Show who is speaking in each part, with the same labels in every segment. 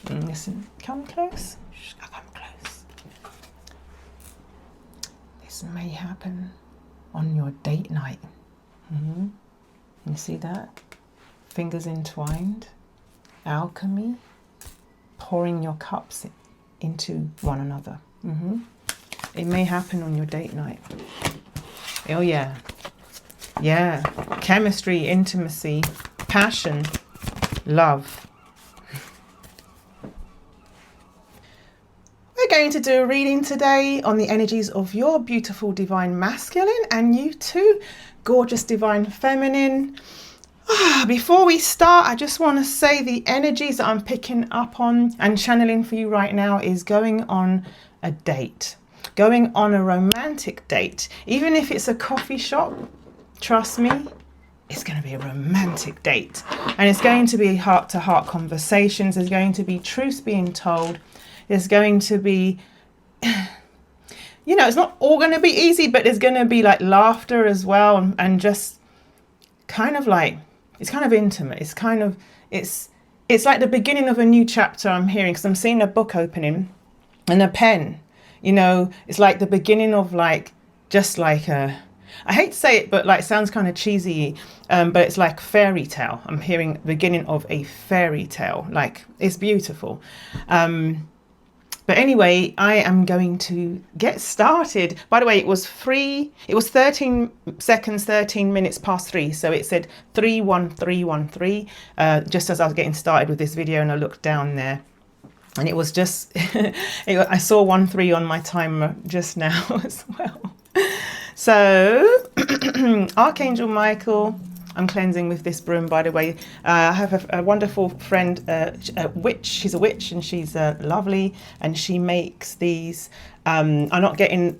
Speaker 1: Listen, come close. Shh, come close. This may happen on your date night. You see that? Fingers entwined. Alchemy. Pouring your cups into one another. It may happen on your date night. Oh yeah. Yeah. Chemistry, intimacy, passion, love. We're going to do a reading today on the energies of your beautiful divine masculine and you too, gorgeous divine feminine. Before we start, I just want to say the energies that I'm picking up on and channeling for you right now is going on a date, going on a romantic date. Even if it's a coffee shop, trust me, it's going to be a romantic date. And it's going to be heart-to-heart conversations. There's going to be truths being told. There's going to be, you know, it's not all going to be easy, but there's going to be like laughter as well. And just kind of like, it's kind of intimate. It's kind of, it's like the beginning of a new chapter I'm hearing, because I'm seeing a book opening and a pen, you know, it's like the beginning of like, just like a, I hate to say it, but like sounds kind of cheesy, but it's like fairy tale. I'm hearing the beginning of a fairy tale. Like it's beautiful. But anyway, I am going to get started. By the way, it was 13 seconds, 13 minutes past 3. So it said 31313, just as I was getting started with this video, and I looked down there. And it was just, I saw 13 on my timer just now as well. So, Archangel Michael, I'm cleansing with this broom, by the way. I have a wonderful friend, a witch. She's a witch and she's lovely, and she makes these. I'm not getting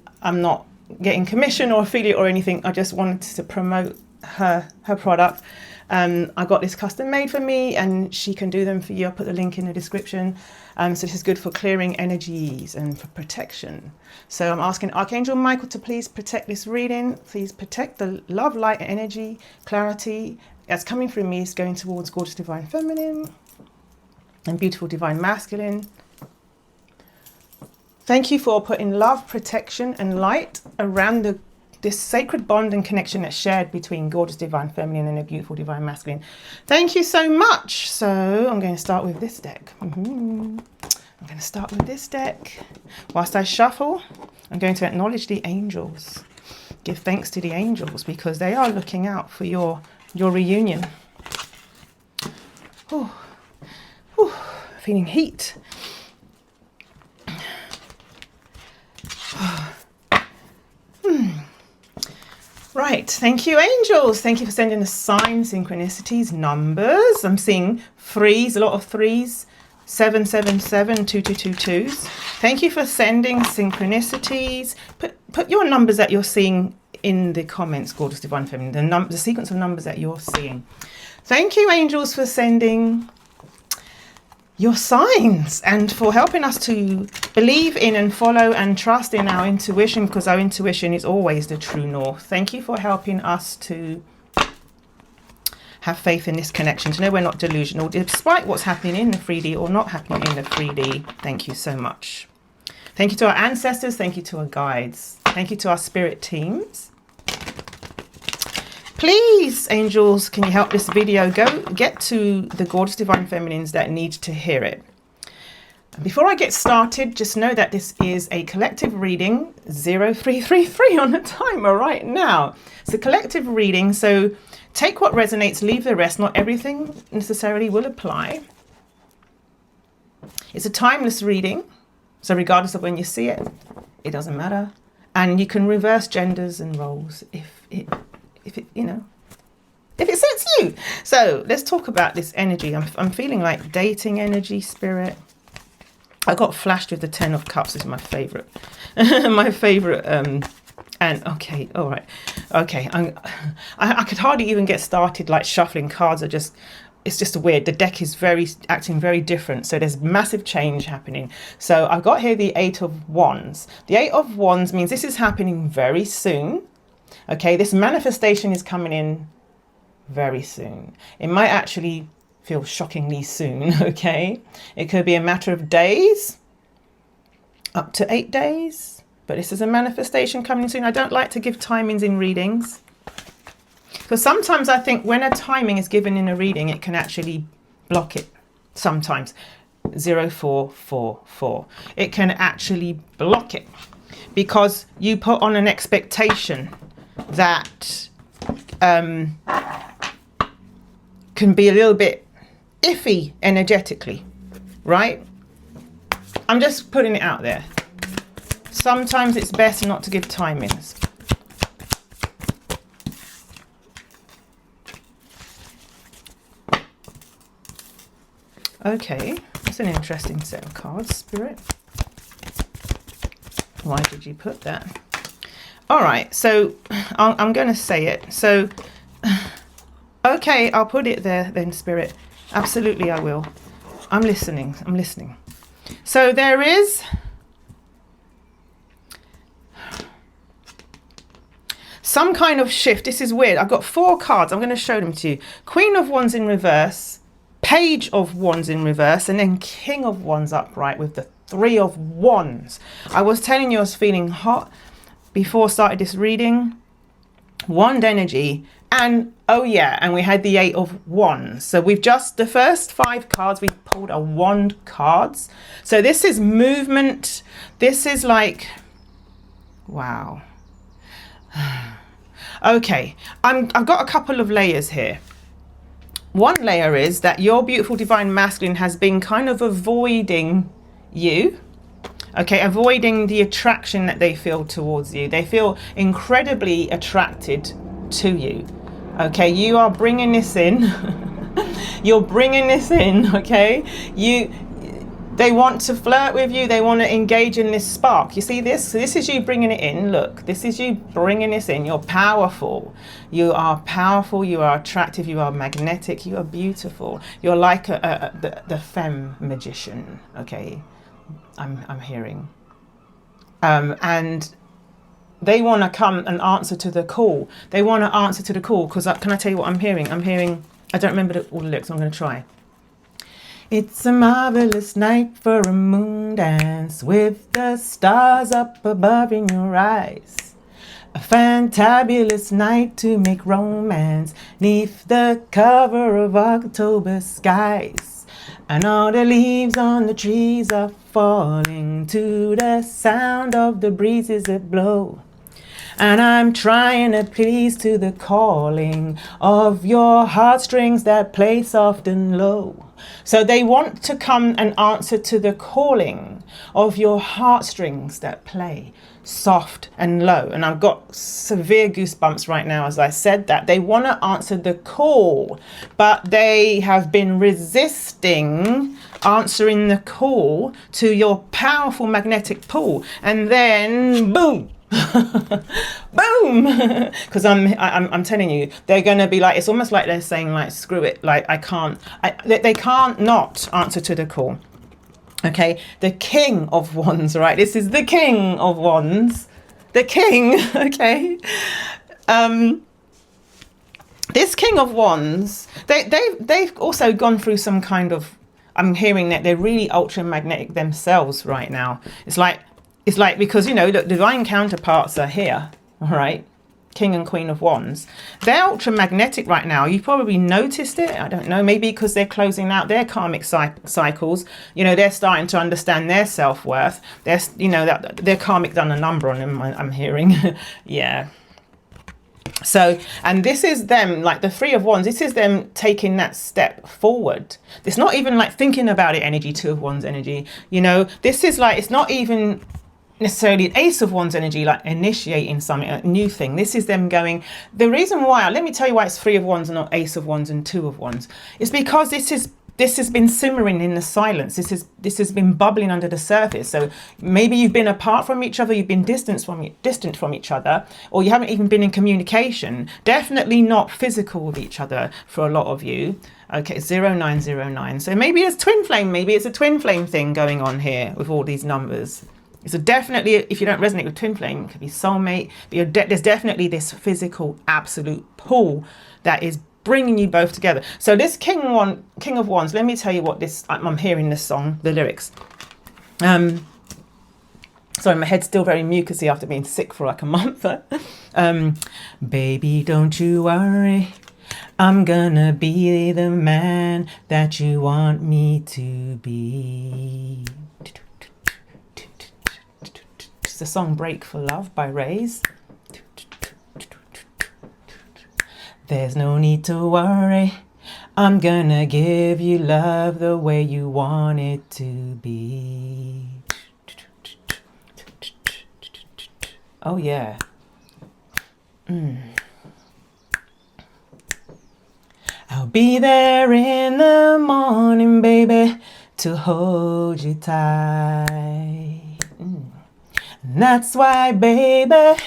Speaker 1: commission or affiliate or anything. I just wanted to promote her product. I got this custom made for me, and she can do them for you. I'll put the link in the description. So this is good for clearing energies and for protection. So I'm asking Archangel Michael to please protect this reading. Please protect the love, light, energy, clarity that's coming through me is going towards gorgeous divine feminine and beautiful divine masculine. Thank you for putting love, protection and light around this sacred bond and connection that's shared between gorgeous divine feminine and a beautiful divine masculine. Thank you so much. So I'm going to start with this deck. I'm going to start with this deck. Whilst I shuffle, I'm going to acknowledge the angels. Give thanks to the angels because they are looking out for your reunion. Ooh. Ooh. Feeling heat. Right, thank you, angels. Thank you for sending us signs, synchronicities, numbers. I'm seeing threes, a lot of threes, 777, 2222s. Thank you for sending synchronicities. Put your numbers that you're seeing in the comments, gorgeous divine feminine, the sequence of numbers that you're seeing. Thank you, angels, for sending your signs and for helping us to believe in and follow and trust in our intuition, because our intuition is always the true north. Thank you for helping us to have faith in this connection, to know we're not delusional despite what's happening in the 3D or not happening in the 3D. Thank you so much. Thank you to our ancestors. Thank you to our guides. Thank you to our spirit teams. Please, angels, can you help this video get to the gorgeous divine feminines that need to hear it? Before I get started, just know that this is a collective reading, 0333 on the timer right now. It's a collective reading, so take what resonates, leave the rest. Not everything necessarily will apply. It's a timeless reading, so regardless of when you see it, it doesn't matter. And you can reverse genders and roles if it suits you. So let's talk about this energy. I'm feeling like dating energy, spirit. I got flashed with the 10 of Cups. This is my favorite. My favorite. And okay, all right. Okay, I could hardly even get started. Like shuffling cards it's just weird. The deck is acting very different. So there's massive change happening. So I've got here the 8 of Wands. The 8 of Wands means this is happening very soon. Okay, this manifestation is coming in very soon. It might actually feels shockingly soon, okay? It could be a matter of days, up to 8 days, but this is a manifestation coming soon. I don't like to give timings in readings, because sometimes I think when a timing is given in a reading, it can actually block it. Sometimes 0444, it can actually block it because you put on an expectation that can be a little bit iffy energetically, right? I'm just putting it out there. Sometimes it's best not to give timings. Okay, that's an interesting set of cards, Spirit. Why did you put that? All right, so I'm going to say it. So, okay, I'll put it there then, Spirit. Absolutely, I will. I'm listening. I'm listening. So there is some kind of shift. This is weird. I've got 4 cards. I'm going to show them to you. Queen of Wands in reverse, Page of Wands in reverse, and then King of Wands upright with the 3 of Wands. I was telling you I was feeling hot before I started this reading. Wand energy. And oh yeah, and we had the 8 of Wands. So we've just, the first 5 cards, we pulled a wand cards. So this is movement. This is like, wow. Okay, I've got a couple of layers here. One layer is that your beautiful divine masculine has been kind of avoiding you. Okay, avoiding the attraction that they feel towards you. They feel incredibly attracted to you. Okay, you are bringing this in. You're bringing this in, okay? They want to flirt with you. They want to engage in this spark. You see this? So this is you bringing it in. Look, this is you bringing this in. You're powerful. You are powerful. You are attractive. You are magnetic. You are beautiful. You're like the femme magician, okay? I'm hearing. And they want to come and answer to the call. They want to answer to the call because can I tell you what I'm hearing? I'm hearing, I don't remember all the lyrics. I'm going to try. It's a marvelous night for a moon dance with the stars up above in your eyes. A fantabulous night to make romance neath the cover of October skies. And all the leaves on the trees are falling to the sound of the breezes that blow. And I'm trying to please to the calling of your heartstrings that play soft and low. So they want to come and answer to the calling of your heartstrings that play soft and low. And I've got severe goosebumps right now as I said that. They want to answer the call, but they have been resisting answering the call to your powerful magnetic pull. And then boom. Boom. Because I'm telling you, they're going to be like, it's almost like they're saying like, screw it, like they can't not answer to the call. Okay, the King of Wands, right? This is the King of Wands, the King. Okay, this King of Wands, they've also gone through some kind of, I'm hearing that they're really ultra magnetic themselves right now. It's like because, you know, look, divine counterparts are here, all right? King and Queen of Wands. They're ultra magnetic right now. You've probably noticed it. I don't know, maybe because they're closing out their karmic cycles. You know, they're starting to understand their self-worth. They're, you know, that their karmic done a number on them, I'm hearing. Yeah. So, and this is them, like the 3 of Wands, this is them taking that step forward. It's not even like thinking about it energy, 2 of Wands energy. You know, this is like, it's not even necessarily Ace of Wands energy, like initiating something, a new thing. This is them going, the reason why, let me tell you why it's 3 of Wands and not Ace of Wands and 2 of Wands. It's because this has been simmering in the silence. This has been bubbling under the surface. So maybe you've been apart from each other, you've been distant from each other, or you haven't even been in communication. Definitely not physical with each other for a lot of you. Okay, 0909. So maybe it's twin flame. Maybe it's a twin flame thing going on here with all these numbers. So definitely, if you don't resonate with twin flame, it could be soulmate. But there's definitely this physical absolute pull that is bringing you both together. So this King of Wands, let me tell you what this, I'm hearing this song, the lyrics. Sorry, my head's still very mucousy after being sick for like a month. Baby, don't you worry, I'm gonna be the man that you want me to be. It's the song Break for Love by Rays. There's no need to worry, I'm gonna give you love the way you want it to be. Oh yeah. I'll be there in the morning, baby, to hold you tight. And that's why, baby,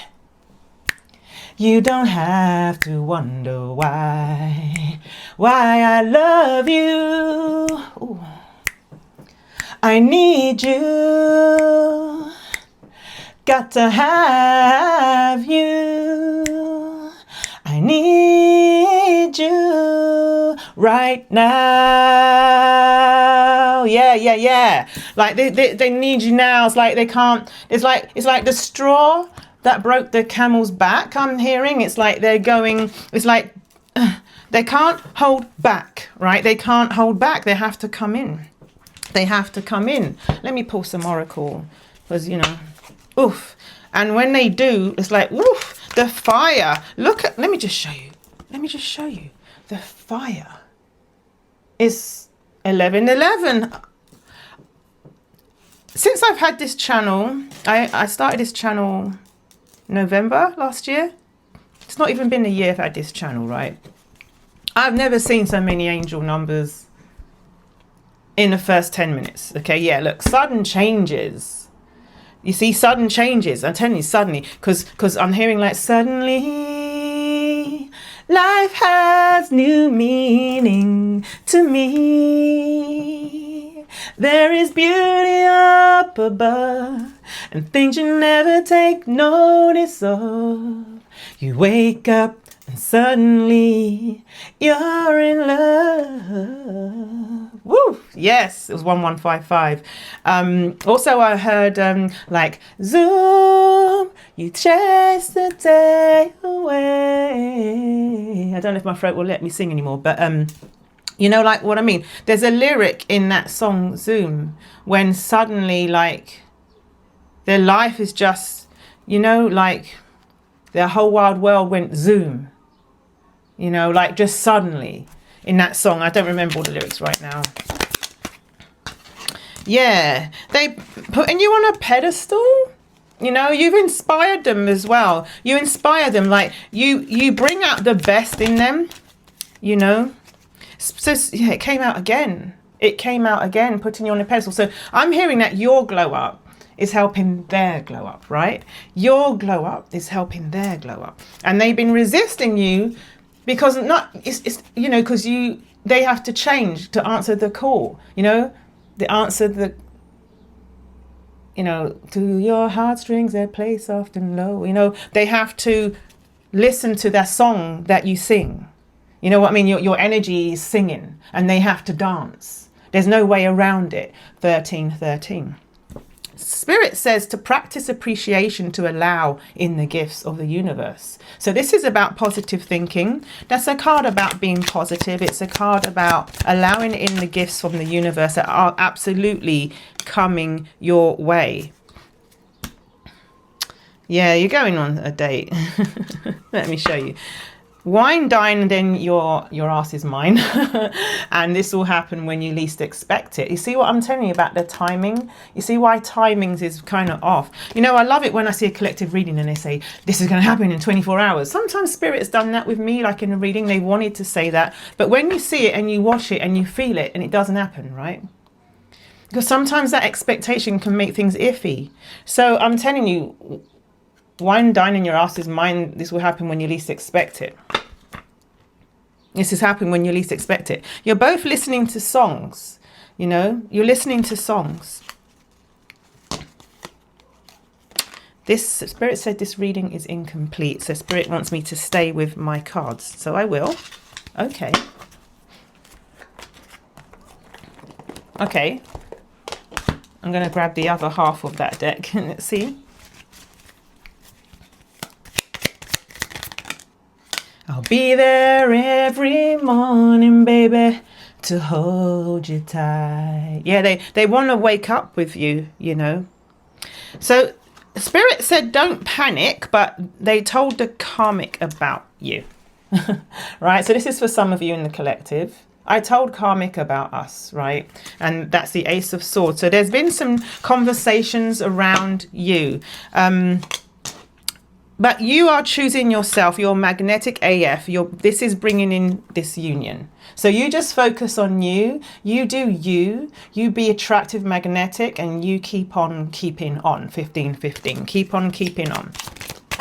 Speaker 1: you don't have to wonder why I love you. Ooh. I need you. Got to have you. I need you right now. Yeah. Like they need you now. It's like they can't. It's like the straw that broke the camel's back. I'm hearing. It's like they're going. It's like they can't hold back. Right? They can't hold back. They have to come in. They have to come in. Let me pull some oracle, because oof. And when they do, it's like, woof, the fire. Let me just show you. The fire is 1111. Since I've had this channel, I started this channel November last year. It's not even been a year I've had this channel, right? I've never seen so many angel numbers in the first 10 minutes. Okay, yeah, look, sudden changes. You see, sudden changes. I'm telling you, suddenly, because I'm hearing like, suddenly life has new meaning to me. There is beauty up above and things you never take notice of. You wake up and suddenly you're in love. Woo! Yes, it was 1155. Also, I heard like, zoom, you chase the day away. I don't know if my throat will let me sing anymore, but you know, like what I mean. There's a lyric in that song, Zoom, when suddenly like their life is just, like their whole wide world went zoom. Like just suddenly in that song. I don't remember all the lyrics right now. Yeah, they putting you on a pedestal. You've inspired them as well. You inspire them, like you bring out the best in them. So yeah, it came out again, putting you on a pedestal. So I'm hearing that your glow up is helping their glow up, right? Your glow up is helping their glow up, and they've been resisting you because because they have to change to answer the call. They answer to your heartstrings that play soft and low. They have to listen to that song that you sing. You know what I mean? Your energy is singing, and they have to dance. There's no way around it. 1313. Spirit says to practice appreciation to allow in the gifts of the universe. So this is about positive thinking. That's a card about being positive. It's a card about allowing in the gifts from the universe that are absolutely coming your way. Yeah, you're going on a date. Let me show you. Wine, dine, and then your ass is mine. And this will happen when you least expect it. You see what I'm telling you about the timing? You see why timings is kind of off. I love it when I see a collective reading and they say, this is going to happen in 24 hours. Sometimes Spirit has done that with me, like in a reading, they wanted to say that. But when you see it and you watch it and you feel it and it doesn't happen, right? Because sometimes that expectation can make things iffy. So I'm telling you, wine, dine, and your ass is mine. This will happen when you least expect it. This is happening when you least expect it. You're both listening to songs. You're listening to songs. This Spirit said this reading is incomplete. So Spirit wants me to stay with my cards. So I will. Okay. Okay. I'm going to grab the other half of that deck and let's see. I'll be there every morning, baby, to hold you tight. Yeah, they want to wake up with you, you know. So Spirit said don't panic, but they told the karmic about you. Right? So this is for some of you in the collective. I told karmic about us, right? And that's the Ace of Swords. So there's been some conversations around you. But you are choosing yourself. You're magnetic AF. This is bringing in this union. So you just focus on you. You do you. You be attractive, magnetic, and you keep on keeping on. 15-15. Keep on keeping on.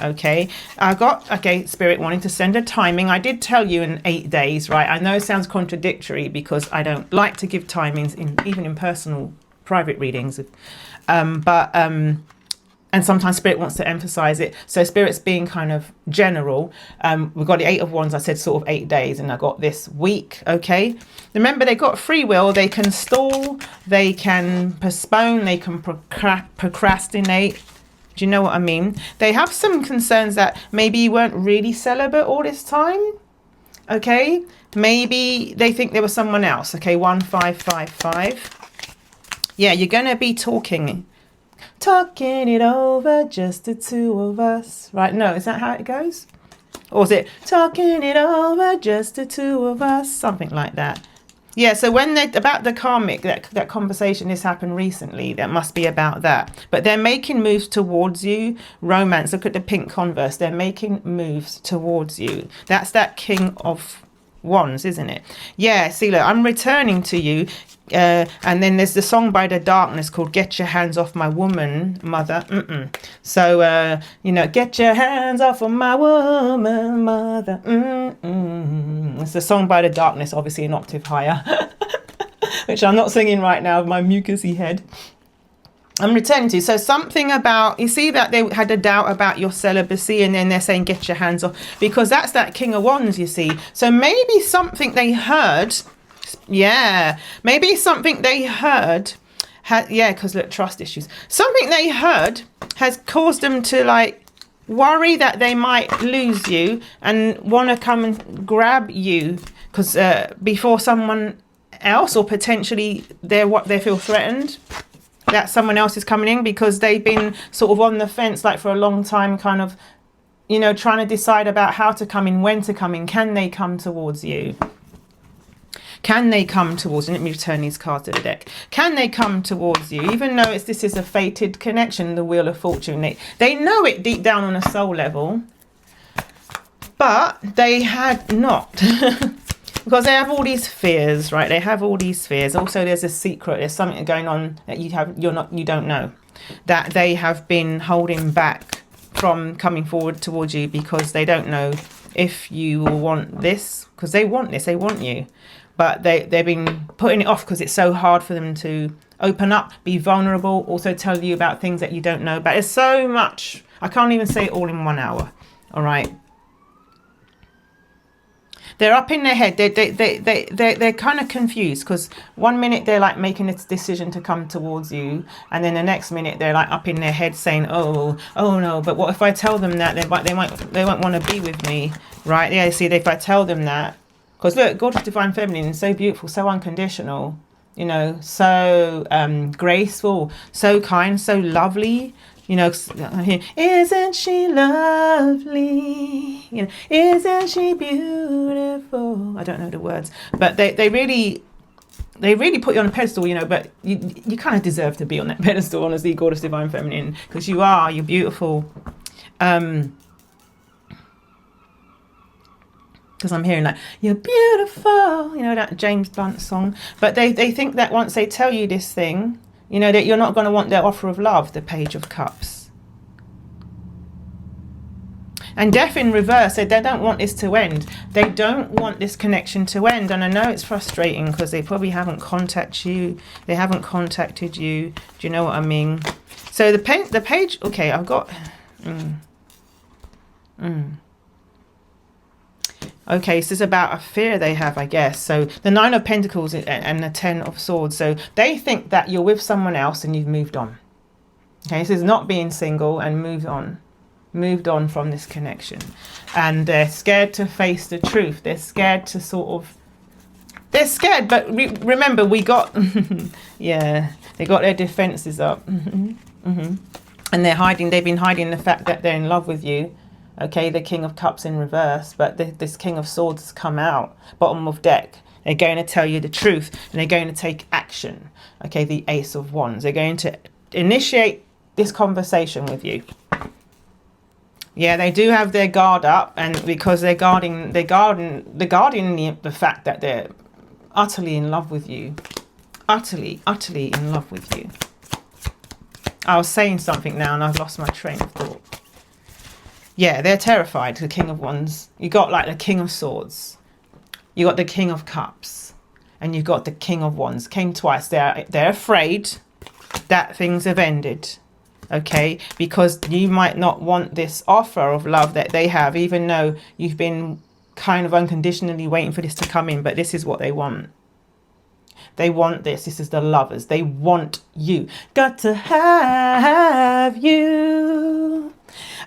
Speaker 1: Okay. Okay, Spirit wanting to send a timing. I did tell you in 8 days, right? I know it sounds contradictory because I don't like to give timings even in personal private readings. And sometimes Spirit wants to emphasize it. So Spirit's being kind of general. We've got the 8 of Wands. I said sort of 8 days, and I got this week. Okay. Remember, they got free will. They can stall. They can postpone. They can procrastinate. Do you know what I mean? They have some concerns that maybe you weren't really celibate all this time. Okay. Maybe they think there was someone else. Okay. 1555. Yeah, you're going to be talking it over, just the two of us, right? No, is that how it goes? Or is it talking it over, just the two of us? Something like that. Yeah, so when they about the karmic, that conversation, this happened recently, that must be about that. But they're making moves towards you. Romance, look at the pink converse. They're making moves towards you. That's that King of Wands, isn't it? Yeah, see, look, I'm returning to you. And then there's the song by The Darkness called Get Your Hands Off My Woman, Mother. So, you know, get your hands off of my woman, mother. It's the song by The Darkness, obviously an octave higher, which I'm not singing right now with my mucusy head. I'm returning to. So something about, you see that they had a doubt about your celibacy, and then they're saying get your hands off, because that's that King of Wands, you see. So maybe something they heard, maybe something they heard because look, trust issues. Something they heard has caused them to like worry that they might lose you and want to come and grab you because before someone else, or potentially they feel threatened that someone else is coming in, because they've been sort of on the fence like for a long time, kind of, you know, trying to decide about how to come in, when to come in. Can they come towards you? Can they come towards you? Let me return these cards to the deck. Can they come towards you? Even though this is a fated connection, the Wheel of Fortune. They know it deep down on a soul level, but they had not. Because they have all these fears, right? They have all these fears. Also, there's a secret. There's something going on that you don't know, that they have been holding back from coming forward towards you because they don't know if you will want this, because they want this, they want you. But they've been putting it off because it's so hard for them to open up, be vulnerable, also tell you about things that you don't know about. There's so much. I can't even say it all in 1 hour. All right. They're up in their head. They're kind of confused, because 1 minute they're like making a decision to come towards you, and then the next minute they're like up in their head saying, oh no, but what if I tell them that they won't want to be with me, right? Yeah, see, if I tell them that, because look, Goddess Divine Feminine is so beautiful, so unconditional, you know, so graceful, so kind, so lovely. You know, isn't she lovely? You know, isn't she beautiful? I don't know the words, but they really put you on a pedestal, you know, but you kind of deserve to be on that pedestal, honestly, Goddess Divine Feminine, because you're beautiful. Because I'm hearing like, you're beautiful, you know, that James Blunt song. But they think that once they tell you this thing, you know, that you're not going to want their offer of love, the Page of Cups. And Death in reverse, they don't want this to end. They don't want this connection to end. And I know it's frustrating because they probably haven't contacted you. They haven't contacted you. Do you know what I mean? So the page, okay, I've got... Okay, so it's about a fear they have, I guess. So the Nine of Pentacles and the Ten of Swords. So they think that you're with someone else and you've moved on. Okay, so it's not being single and moved on from this connection. And they're scared to face the truth. They're scared to they're scared, but remember, we got, yeah, they got their defenses up. And they've been hiding the fact that they're in love with you. Okay, the King of Cups in reverse, but this King of Swords has come out, bottom of deck. They're going to tell you the truth, and they're going to take action. Okay, the Ace of Wands. They're going to initiate this conversation with you. Yeah, they do have their guard up, and because they're guarding the fact that they're utterly in love with you. Utterly in love with you. I was saying something now, and I've lost my train of thought. Yeah, they're terrified, the King of Wands. You got like the King of Swords. You got the King of Cups. And you've got the King of Wands. Came twice. They're afraid that things have ended. Okay? Because you might not want this offer of love that they have, even though you've been kind of unconditionally waiting for this to come in. But this is what they want. They want this. This is the lovers. They want you. Got to have you.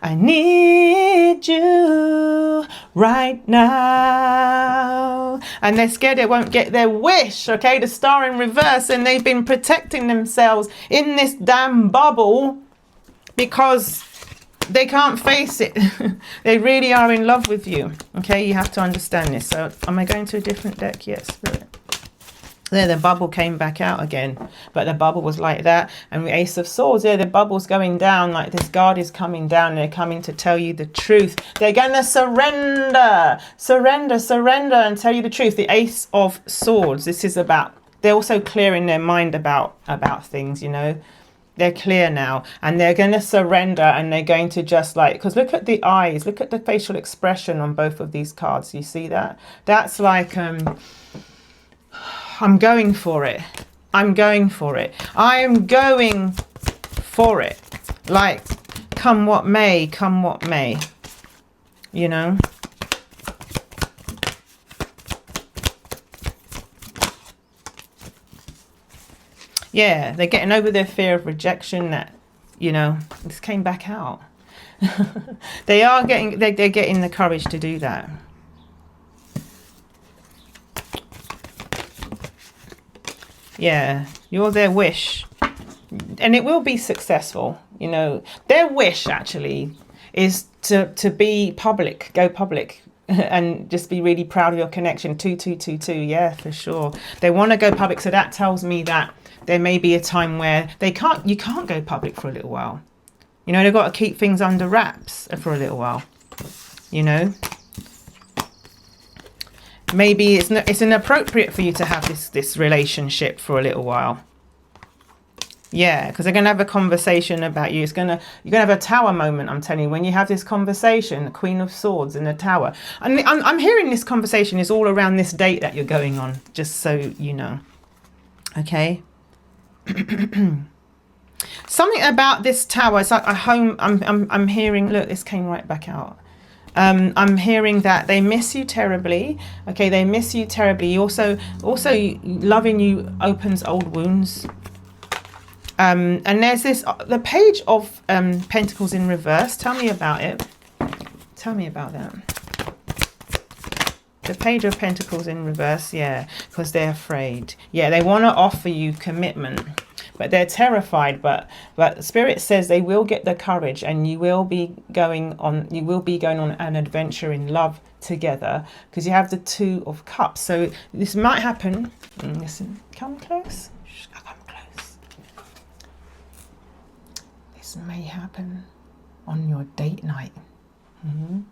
Speaker 1: I need you right now. And they're scared they won't get their wish. Okay, the Star in reverse. And they've been protecting themselves in this damn bubble because they can't face it. They really are in love with you. Okay, you have to understand this. So am I going to a different deck? Yes, Spirit. There, the bubble came back out again, but the bubble was like that. And the Ace of Swords, yeah, the bubble's going down, like this guard is coming down. They're coming to tell you the truth. They're going to surrender, and tell you the truth. The Ace of Swords, this is about, they're also clearing their mind about things, you know. They're clear now, and they're going to surrender, and they're going to just like, because look at the eyes, look at the facial expression on both of these cards. You see that? That's like, I'm going for it. I'm going for it. I am going for it. Like, come what may, you know. Yeah, they're getting over their fear of rejection that, you know, this came back out. They're getting the courage to do that. Yeah, you're their wish. And it will be successful, you know. Their wish, actually, is to be public, go public, and just be really proud of your connection. 2222, yeah, for sure. They want to go public, so that tells me that there may be a time where you can't go public for a little while. You know, they've got to keep things under wraps for a little while, you know. Maybe it's inappropriate for you to have this relationship for a little while. Yeah, because they're going to have a conversation about you. You're going to have a tower moment, I'm telling you. When you have this conversation, the Queen of Swords in the tower. And I'm hearing this conversation is all around this date that you're going on, just so you know. Okay. Something about this tower, it's like a home. I'm hearing, look, this came right back out. I'm hearing that they miss you terribly. Okay, they miss you terribly. Also loving you opens old wounds. And there's the Page of Pentacles in reverse. Tell me about it. Tell me about that. The Page of Pentacles in reverse, yeah, because they're afraid. Yeah, they want to offer you commitment, but they're terrified. But Spirit says they will get the courage, and you will be going on an adventure in love together, because you have the Two of Cups. So this might happen. Listen, come close. Come close. This may happen on your date night. You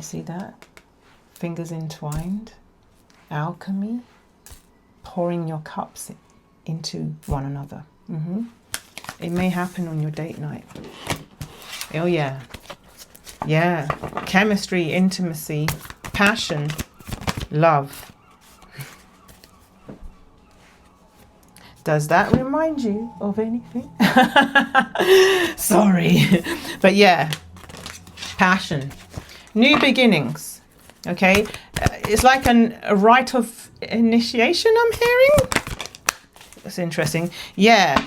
Speaker 1: see that? Fingers entwined, alchemy, pouring your cups into one another. It may happen on your date night. Oh yeah. Yeah. Chemistry, intimacy, passion, love. Does that remind you of anything? Sorry. But yeah, passion, new beginnings. Okay, it's like a rite of initiation, I'm hearing. That's interesting. Yeah,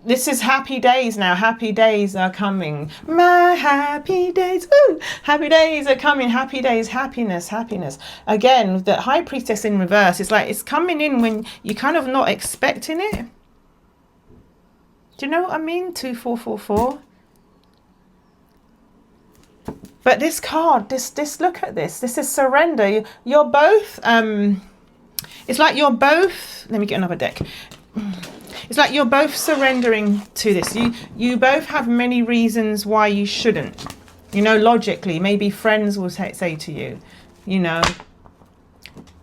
Speaker 1: this is happy days now. Happy days are coming. My happy days. Ooh, happy days are coming. Happy days. Happiness. Happiness. Again, the High Priestess in reverse. It's like it's coming in when you're kind of not expecting it. Do you know what I mean? 2444. But this card, this look at this. This is surrender. You're both. It's like you're both. Let me get another deck. It's like you're both surrendering to this. You both have many reasons why you shouldn't. You know, logically, maybe friends will say to you, you know,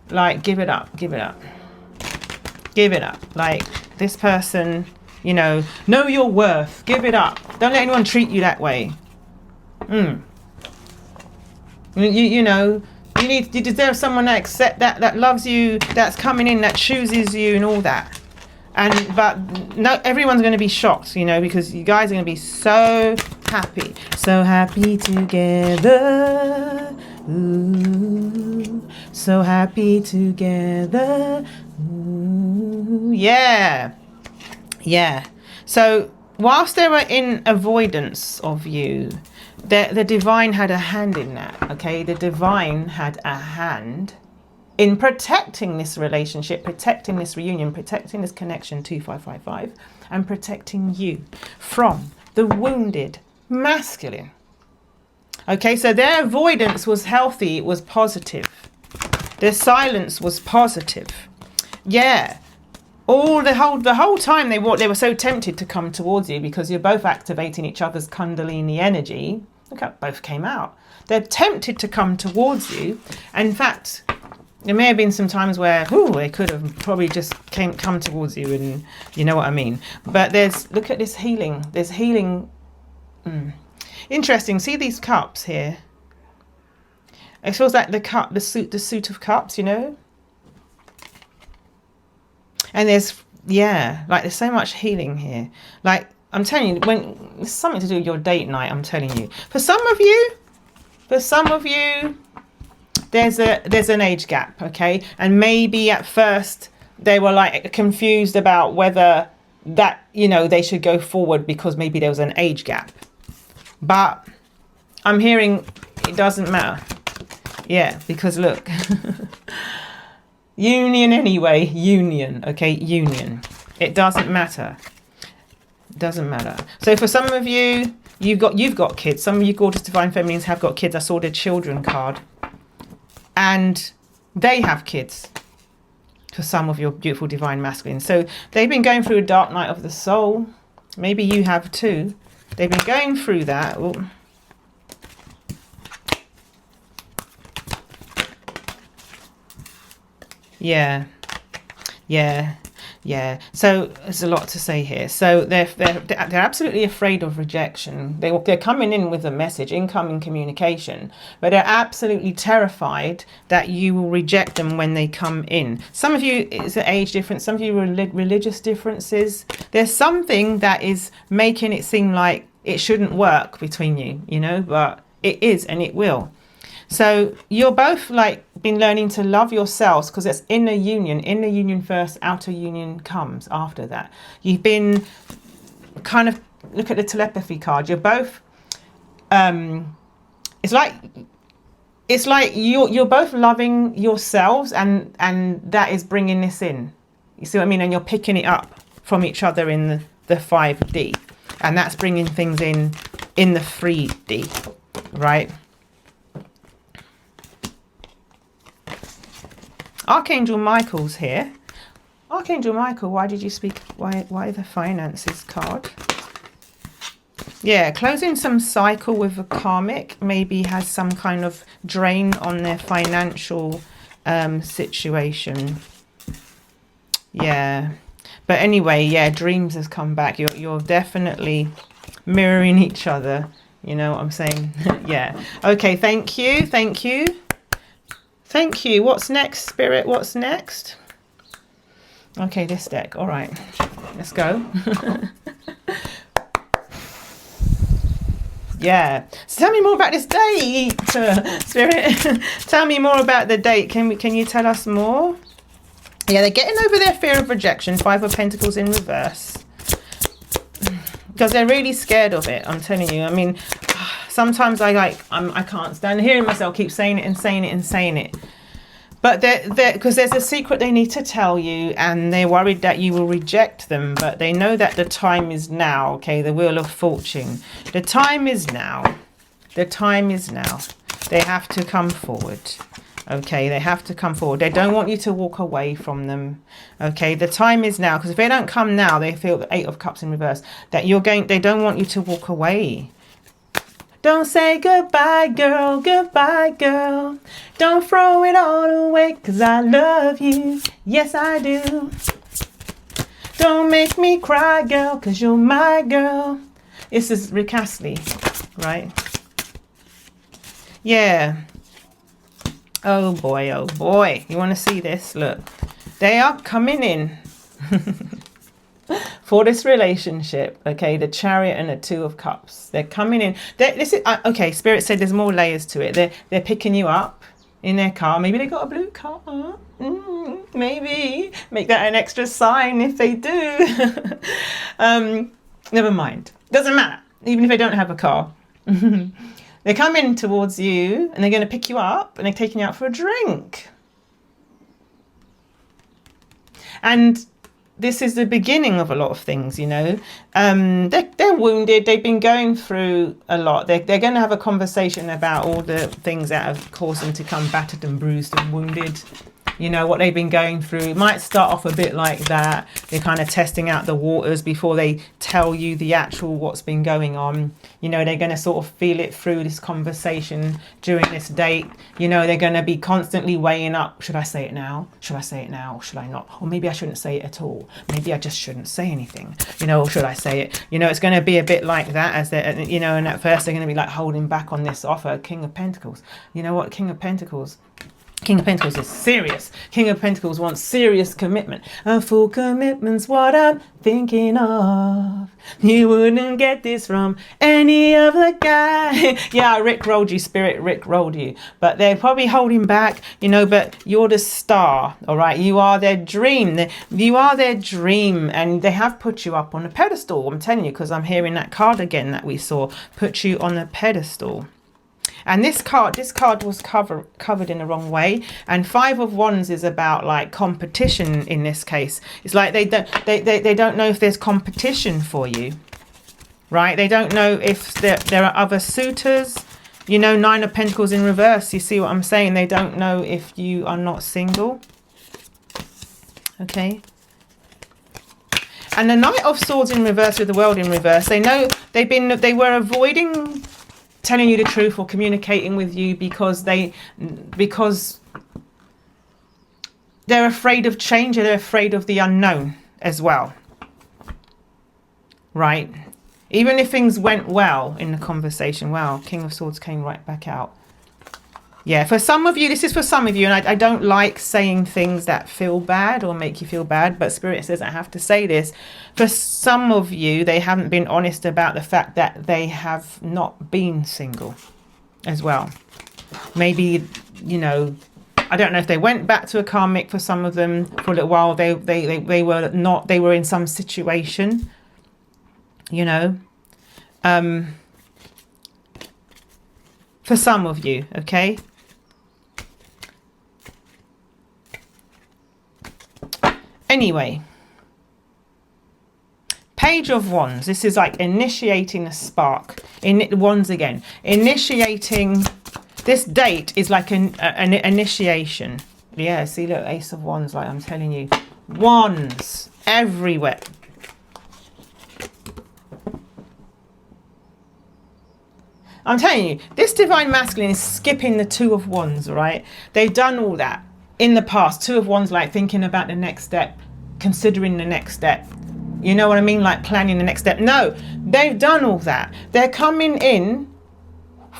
Speaker 1: like, give it up, give it up, give it up. Like, this person, you know your worth. Give it up. Don't let anyone treat you that way. You know, you deserve someone that accept that loves you, that's coming in, that chooses you, and all that. But no, everyone's going to be shocked, you know, because you guys are going to be so happy together. Ooh, so happy together. Ooh, yeah. So whilst they were in avoidance of you, the divine had a hand in that. Okay, the divine had a hand in protecting this relationship, protecting this reunion, protecting this connection 2555, and protecting you from the wounded masculine. Okay, so their avoidance was healthy, it was positive. Their silence was positive. Yeah. The whole time they were so tempted to come towards you because you're both activating each other's Kundalini energy. Look how both came out. They're tempted to come towards you. In fact, there may have been some times where they could have probably just come towards you, and you know what I mean. But look at this healing. There's healing. Interesting. See these cups here? It feels like the suit of cups, you know. And there's so much healing here. Like, I'm telling you, when it's something to do with your date night, I'm telling you. For some of you, there's an age gap, okay? And maybe at first they were like confused about whether that, you know, they should go forward because maybe there was an age gap. But I'm hearing it doesn't matter. Yeah, because look. Union anyway, union, okay, union. It doesn't matter. It doesn't matter. So for some of you, you've got kids. Some of you gorgeous divine feminines have got kids. I saw the children card. And they have kids. For some of your beautiful divine masculines. So they've been going through a dark night of the soul. Maybe you have too. They've been going through that. Ooh. Yeah. So there's a lot to say here. So they're absolutely afraid of rejection. They're coming in with a message, incoming communication, but they're absolutely terrified that you will reject them when they come in. Some of you, it's an age difference. Some of you are religious differences. There's something that is making it seem like it shouldn't work between you, you know, but it is, and it will. So you're both like been learning to love yourselves, because it's inner union first, outer union comes after that. You've been kind of, look at the telepathy card. You're both, it's like you're both loving yourselves, and that is bringing this in. You see what I mean? And you're picking it up from each other in the 5D, and that's bringing things in the 3D, right? Archangel Michael's here. Archangel Michael, why did you speak? Why the finances card? Yeah, closing some cycle with a karmic, maybe has some kind of drain on their financial situation. Yeah, but anyway, yeah, dreams has come back. You're definitely mirroring each other. You know what I'm saying? Yeah. Okay. Thank you. Thank you. What's next, Spirit? What's next? Okay, this deck. All right, let's go. Yeah. So tell me more about this date, Spirit. Tell me more about the date. Can you tell us more? Yeah, they're getting over their fear of rejection. 5 of Pentacles in reverse. Because they're really scared of it, I'm telling you. I mean, sometimes I can't stand hearing myself keep saying it and saying it and saying it. But because there's a secret they need to tell you, and they're worried that you will reject them. But they know that the time is now, okay? The Wheel of Fortune. The time is now. The time is now. They have to come forward. Okay, they have to come forward. They don't want you to walk away from them. Okay, the time is now. Because if they don't come now, they feel the 8 of Cups in reverse. That they don't want you to walk away. Don't say goodbye, girl, goodbye, girl. Don't throw it all away, 'cause I love you. Yes, I do. Don't make me cry, girl, 'cause you're my girl. This is Rick Astley, right? Yeah. Oh boy, oh boy. You want to see this? Look. They are coming in. For this relationship, okay, the Chariot and the 2 of Cups, they're coming in. Okay, Spirit said there's more layers to it. They're picking you up in their car. Maybe they got a blue car. Maybe make that an extra sign if they do. Never mind. Doesn't matter. Even if they don't have a car, they're coming towards you and they're going to pick you up and they're taking you out for a drink. And this is the beginning of a lot of things, you know. They're wounded. They've been going through a lot. They're going to have a conversation about all the things that have caused them to come battered and bruised and wounded. You know, what they've been going through. It might start off a bit like that. They're kind of testing out the waters before they tell you the actual what's been going on. You know, they're going to sort of feel it through this conversation during this date. You know, they're going to be constantly weighing up. Should I say it now? Should I say it now? Or should I not? Or maybe I shouldn't say it at all. Maybe I just shouldn't say anything. You know, or should I say it? You know, it's going to be a bit like that as they're, you know, and at first they're going to be like holding back on this offer. King of Pentacles. You know what? King of Pentacles is serious. King of Pentacles wants serious commitment. A full commitment's what I'm thinking of. You wouldn't get this from any other guy. Yeah, Rick rolled you, Spirit. Rick rolled you. But they're probably holding back, you know, but you're the star, all right? You are their dream. You are their dream. And they have put you up on a pedestal. I'm telling you, because I'm hearing that card again that we saw. Put you on a pedestal. And this card was covered in the wrong way. And 5 of Wands is about like competition in this case. It's like they don't know if there's competition for you, right? They don't know if there are other suitors. You know, 9 of Pentacles in reverse. You see what I'm saying? They don't know if you are not single. Okay. And the Knight of Swords in reverse with the World in reverse. They know they were avoiding telling you the truth or communicating with you because they're afraid of change, and they're afraid of the unknown as well, right? Even if things went well in the conversation. Wow, King of Swords came right back out. Yeah, for some of you, this is for some of you, and I don't like saying things that feel bad or make you feel bad, but Spirit says I have to say this. For some of you, they haven't been honest about the fact that they have not been single as well. Maybe, you know, I don't know if they went back to a karmic for some of them for a little while. They were not, they were in some situation, you know. For some of you, okay? Anyway, Page of Wands. This is like initiating a spark. Wands again. Initiating. This date is like an initiation. Yeah, see, look, Ace of Wands, like I'm telling you. Wands everywhere. I'm telling you, this Divine Masculine is skipping the 2 of Wands, right? They've done all that in the past. 2 of Wands, like thinking about the next step, considering the next step. You know what I mean? Like planning the next step. No, they've done all that. They're coming in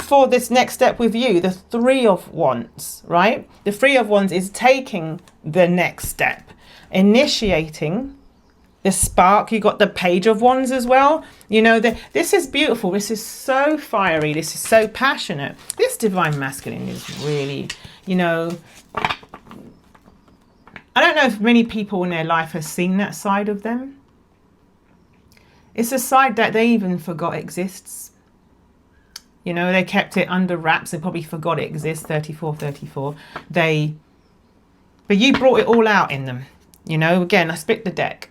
Speaker 1: for this next step with you. The 3 of Wands, right? The 3 of Wands is taking the next step, initiating the spark. You got the Page of Wands as well. You know, this is beautiful. This is so fiery. This is so passionate. This divine masculine is really, you know, I don't know if many people in their life have seen that side of them. It's a side that they even forgot exists. You know, they kept it under wraps. They probably forgot it exists. 34. But you brought it all out in them. You know, again, I split the deck.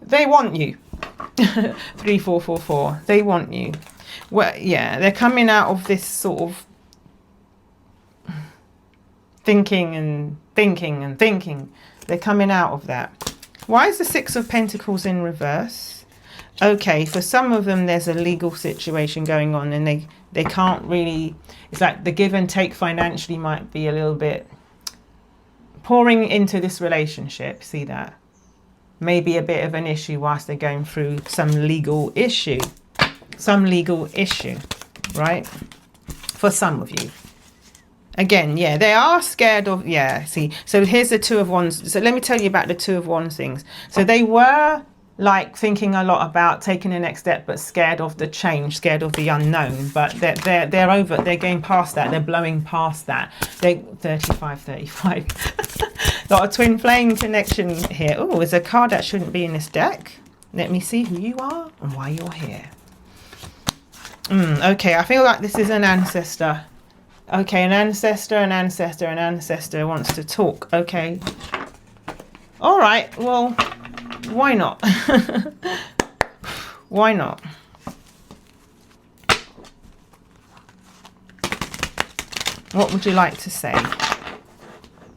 Speaker 1: They want you. 3444. They want you. Well, yeah, they're coming out of this sort of thinking. They're coming out of that. Why is the Six of Pentacles in reverse? Okay, for some of them, there's a legal situation going on, and they can't really. It's like the give and take financially might be a little bit pouring into this relationship. See that? Maybe a bit of an issue whilst they're going through some legal issue, right? For some of you. Again, yeah, they are scared of, yeah, see. So here's the Two of Wands. So let me tell you about the Two of Wands things. So they were like thinking a lot about taking the next step, but scared of the change, scared of the unknown. But they're over, they're going past that. They're blowing past that. They 35. Got a twin flame connection here. Oh, there's a card that shouldn't be in this deck. Let me see who you are and why you're here. Okay, I feel like this is an ancestor. Okay, an ancestor wants to talk. Okay. All right, well, why not? Why not? What would you like to say?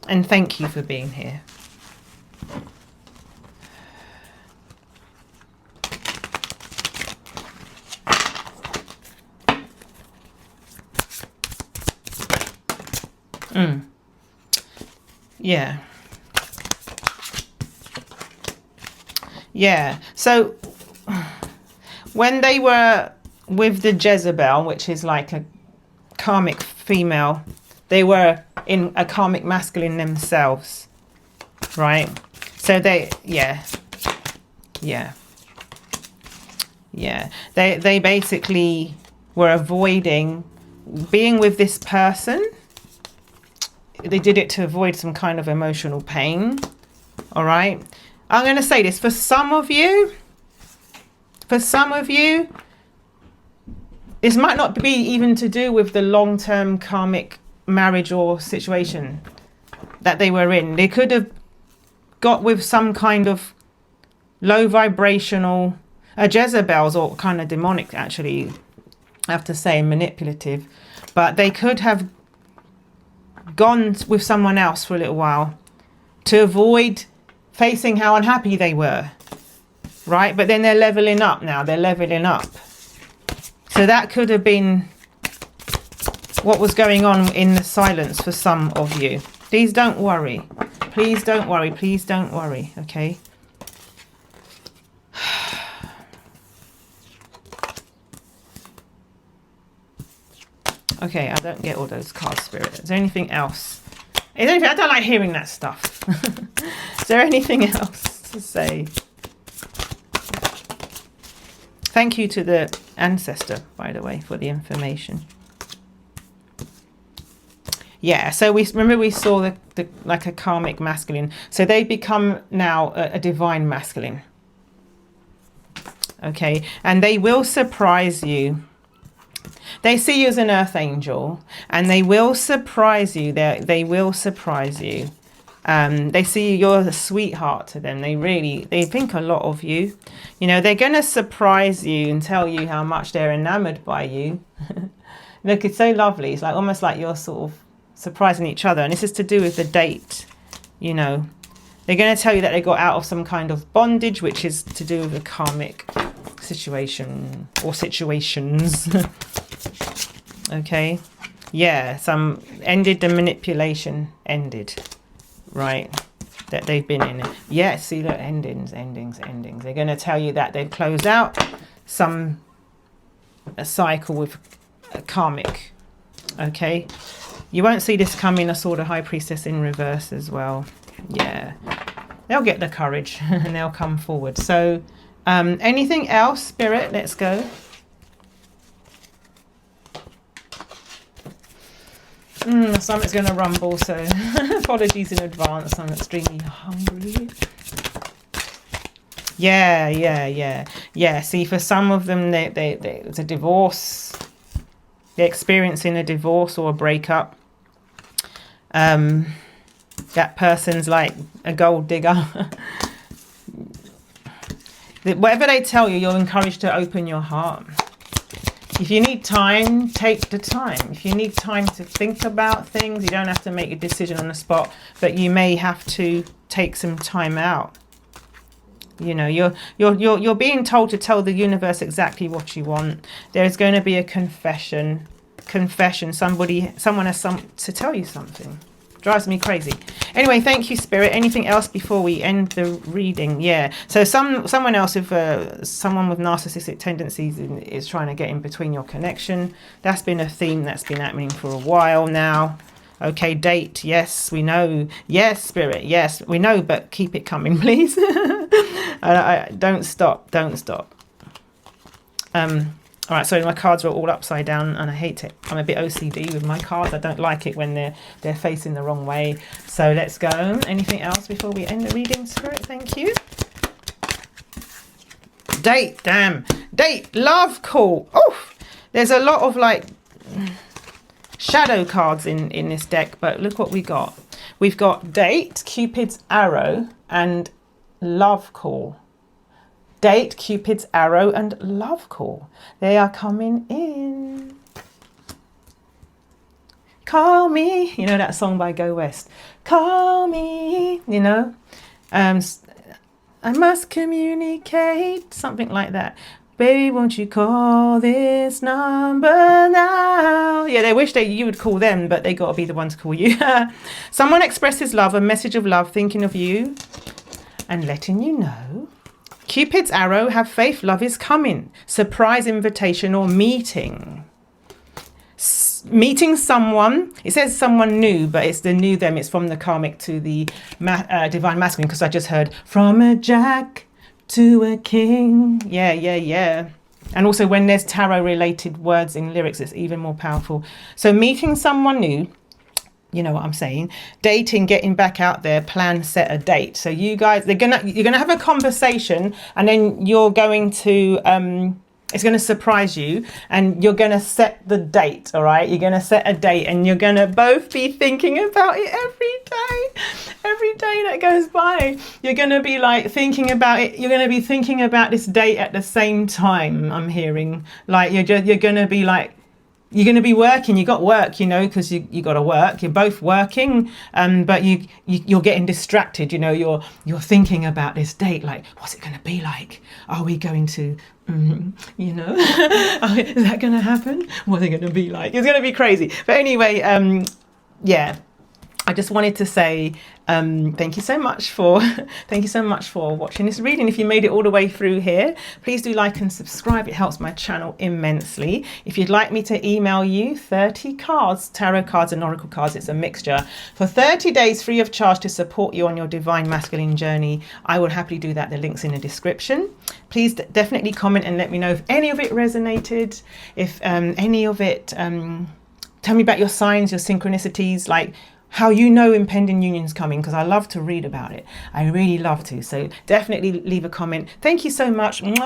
Speaker 1: And thank you for being here. Yeah. Yeah. So when they were with the Jezebel, which is like a karmic female, they were in a karmic masculine themselves, right? So they, yeah. They basically were avoiding being with this person. They did it to avoid some kind of emotional pain. All right. I'm going to say this for some of you, this might not be even to do with the long-term karmic marriage or situation that they were in. They could have got with some kind of low vibrational, Jezebel's or kind of demonic, actually, I have to say, manipulative, but they could have gone with someone else for a little while to avoid facing how unhappy they were, right? But then they're leveling up now. They're leveling up. So that could have been what was going on in the silence for some of you. Please don't worry. Please don't worry. Please don't worry. Okay. Okay, I don't get all those cards, Spirit. Is there anything else? Is there anything? I don't like hearing that stuff. Is there anything else to say? Thank you to the ancestor, by the way, for the information. Yeah, so we saw the like a karmic masculine. So they become now a divine masculine. Okay, and they will surprise you. They see you as an earth angel, and they will surprise you. They will surprise you. They see you're a sweetheart to them. They think a lot of you. You know, they're going to surprise you and tell you how much they're enamored by you. Look, it's so lovely. It's like almost like you're sort of surprising each other. And this is to do with the date. You know, they're going to tell you that they got out of some kind of bondage, which is to do with a karmic situation or situations. Okay. Yeah, some ended the manipulation, right, that they've been in. Yeah, see, look, endings. They're going to tell you that they've closed out a cycle with a karmic. Okay. You won't see this coming, a Sword of High Priestess in reverse as well. Yeah. they'll get the courage and they'll come forward. So anything else, Spirit? Let's go. Something's going to rumble, so apologies in advance. I'm extremely hungry. Yeah. See, for some of them, it's a divorce. They're experiencing a divorce or a breakup. That person's like a gold digger. Whatever they tell you, you're encouraged to open your heart. If you need time, take the time. If you need time to think about things, you don't have to make a decision on the spot, but you may have to take some time out. You know, you're being told to tell the universe exactly what you want. There's going to be a confession. Someone has to tell you something. Drives me crazy. Anyway, thank you, Spirit. Anything else before we end the reading? Yeah. So someone else, if someone with narcissistic tendencies is trying to get in between your connection. That's been a theme that's been happening for a while now. Okay, date. Yes, we know. Yes, Spirit. Yes, we know, but keep it coming, please. Don't stop. All right, so my cards are all upside down and I hate it. I'm a bit OCD with my cards. I don't like it when they're facing the wrong way. So let's go. Anything else before we end the reading, Spirit? Thank you. Date, damn. Date, love, call. Oh, there's a lot of like shadow cards in this deck, but look what we got. We've got date, Cupid's arrow, and love call. Date, Cupid's arrow, and love call. They are coming in. Call me. You know that song by Go West. Call me. You know. I must communicate. Something like that. Baby, won't you call this number now? Yeah, they wish you would call them, but they got to be the one to call you. Someone expresses love, a message of love, thinking of you and letting you know. Cupid's arrow, have faith, love is coming. Surprise invitation or meeting. Meeting someone. It says someone new, but it's the new them. It's from the karmic to the divine masculine, because I just heard from a jack to a king. Yeah. And also when there's tarot related words in lyrics, it's even more powerful. So meeting someone new. You know what I'm saying? Dating, getting back out there, plan, set a date. So you guys, you're gonna have a conversation, and then you're going to it's gonna surprise you, and you're gonna set the date. All right, you're gonna set a date, and you're gonna both be thinking about it every day that goes by. You're gonna be like thinking about it. You're gonna be thinking about this date at the same time. I'm hearing like you're gonna be like. You're going to be working. You got work, you know, because you got to work. You're both working, but you're getting distracted. You know, you're thinking about this date. Like, what's it going to be like? Are we going to, you know, is that going to happen? What's it going to be like? It's going to be crazy. But anyway, yeah. I just wanted to say thank you so much for watching this reading. If you made it all the way through here, please do like and subscribe. It helps my channel immensely. If you'd like me to email you 30 cards, tarot cards and oracle cards, it's a mixture, for 30 days free of charge to support you on your divine masculine journey, I will happily do that. The link's in the description. Please definitely comment and let me know if any of it resonated, if any of it, tell me about your signs, your synchronicities, like how you know impending union's coming, because I love to read about it. I really love to. So definitely leave a comment. Thank you so much. And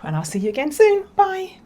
Speaker 1: I'll see you again soon. Bye.